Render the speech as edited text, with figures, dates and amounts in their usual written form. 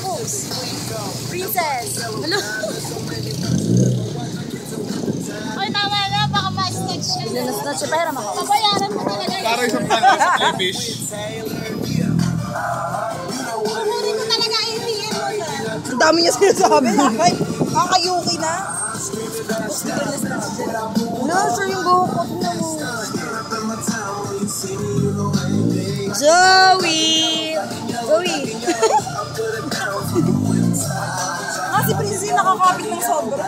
Oops. Princess. Ano? Ay, tama na. Baka ma-snatch siya. Pinanasnatch siya. Pahiram ako. Pabayaran mo talaga. Para isang pala sa playfish. Kukunin mo talaga ATM mo na. Ang dami niya sinasabi. Kakayuki na. No, sir, yung buhok ko. Tingnan mo. Zoe! Zoe! Nga si Princey nakakapit ng sobra.